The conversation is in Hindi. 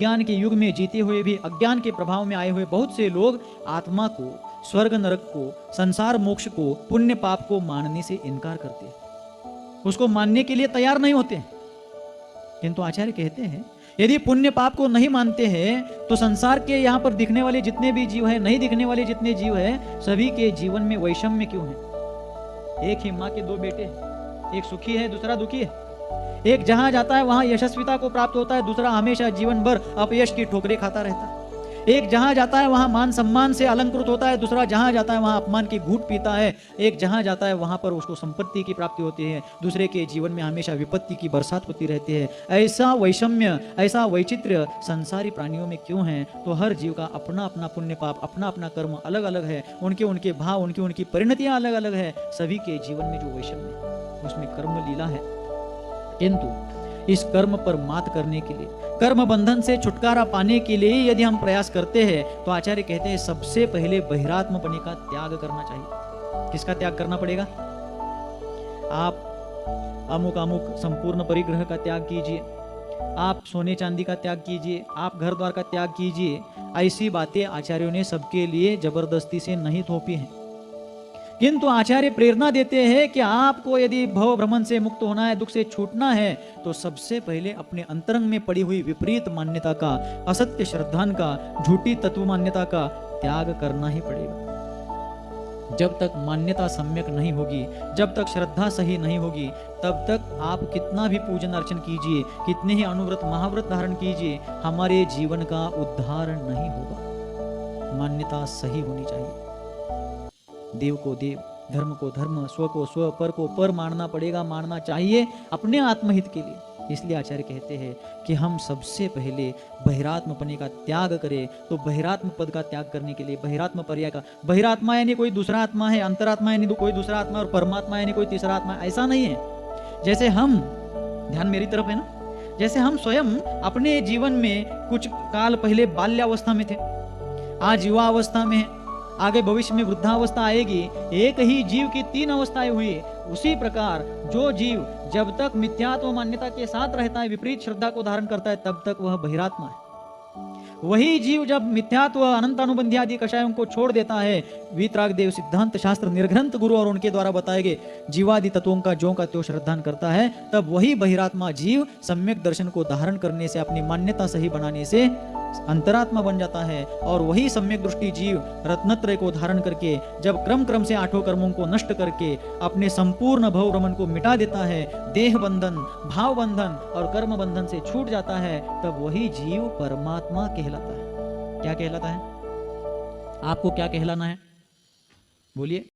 विज्ञान के युग में जीते हुए भी अज्ञान के प्रभाव में आए हुए बहुत से लोग आत्मा को, स्वर्ग नरक को, संसार मोक्ष को, पुण्य पाप को मानने से इनकार करते हैं, उसको मानने के लिए तैयार नहीं होते। किंतु आचार्य कहते हैं यदि पुण्य पाप को नहीं मानते हैं तो संसार के यहाँ पर दिखने वाले जितने भी जीव हैं, नहीं दिखने वाले जितने जीव हैं, सभी के जीवन में वैषम्य क्यों है? एक ही माँ के दो बेटे हैं, एक सुखी है दूसरा दुखी है। एक जहां जाता है वहां यशस्विता को प्राप्त होता है, दूसरा हमेशा जीवन भर अपयश की ठोकरें खाता रहता है। एक जहां जाता है वहां मान सम्मान से अलंकृत होता है, दूसरा जहां जाता है वहां अपमान की घूंट पीता है। एक जहां जाता है वहां पर उसको संपत्ति की प्राप्ति होती है, दूसरे के जीवन में हमेशा विपत्ति की बरसात होती रहती है। ऐसा वैषम्य, ऐसा वैचित्र्य संसारी प्राणियों में क्यों है? तो हर जीव का अपना अपना पुण्य पाप, अपना अपना कर्म अलग अलग है, उनके उनके भाव, उनकी उनकी परिणतियां अलग अलग है। सभी के जीवन में जो वैषम्य है उसमें कर्म लीला है। किंतु इस कर्म पर मात करने के लिए, कर्म बंधन से छुटकारा पाने के लिए यदि हम प्रयास करते हैं तो आचार्य कहते हैं सबसे पहले बहिरात्मपने का त्याग करना चाहिए। किसका त्याग करना पड़ेगा? आप अमुक अमुक संपूर्ण परिग्रह का त्याग कीजिए, आप सोने चांदी का त्याग कीजिए, आप घर द्वार का त्याग कीजिए। ऐसी बातें आचार्यों ने सबके लिए जबरदस्ती से नहीं थोपी हैं। किंतु आचार्य प्रेरणा देते हैं कि आपको यदि भव भ्रमण से मुक्त होना है, दुख से छूटना है, तो सबसे पहले अपने अंतरंग में पड़ी हुई विपरीत मान्यता का, असत्य श्रद्धान का, झूठी तत्व मान्यता का त्याग करना ही पड़ेगा। जब तक मान्यता सम्यक नहीं होगी, जब तक श्रद्धा सही नहीं होगी, तब तक आप कितना भी पूजन अर्चन कीजिए, कितने ही अनुव्रत महाव्रत धारण कीजिए, हमारे जीवन का उद्धार नहीं होगा। मान्यता सही होनी चाहिए। देव को देव, धर्म को धर्म, स्व को स्व, पर को पर मानना पड़ेगा, मानना चाहिए अपने आत्महित के लिए। इसलिए आचार्य कहते हैं कि हम सबसे पहले बहिरात्मपने का त्याग करें। तो बहिरात्म पद का त्याग करने के लिए बहिरात्म पर्याय का, बहिरात्मा यानी कोई दूसरा आत्मा है, अंतरात्मा यानी कोई दूसरा आत्मा, और परमात्मा यानी कोई तीसरा आत्मा, ऐसा नहीं है। जैसे हम, ध्यान मेरी तरफ है ना, जैसे हम स्वयं अपने जीवन में कुछ काल पहले बाल्यावस्था में थे, आज युवा अवस्था में है, आगे भविष्य में वृद्धावस्था आएगी। एक ही जीव की तीन अवस्थाएं हुई। उसी प्रकार जो जीव जब तक मिथ्यात्व मान्यता के साथ रहता है, विपरीत श्रद्धा को धारण करता है, तब तक वह बहिरात्मा है। वही जीव जब मिथ्यात्व, अनंतानुबंधी आदि कषायों को छोड़ देता है, वीतराग देव सिद्धांत शास्त्र निर्ग्रंथ गुरु और उनके द्वारा बताए गए जीवादि तत्वों का ज्यों का त्यों श्रद्धान करता है, तब वही बहिरात्मा जीव सम्यक दर्शन को धारण करने से, अपनी मान्यता सही बनाने से अंतरात्मा बन जाता है। और वही सम्यक दृष्टि जीव रत्नत्रय को धारण करके जब क्रम क्रम से आठों कर्मों को नष्ट करके अपने संपूर्ण भव भ्रमण को मिटा देता है, देह बंधन, भाव बंधन और कर्म बंधन से छूट जाता है, तब वही जीव परमात्मा कहलाता है। क्या कहलाता है? आपको क्या कहलाना है? बोलिए।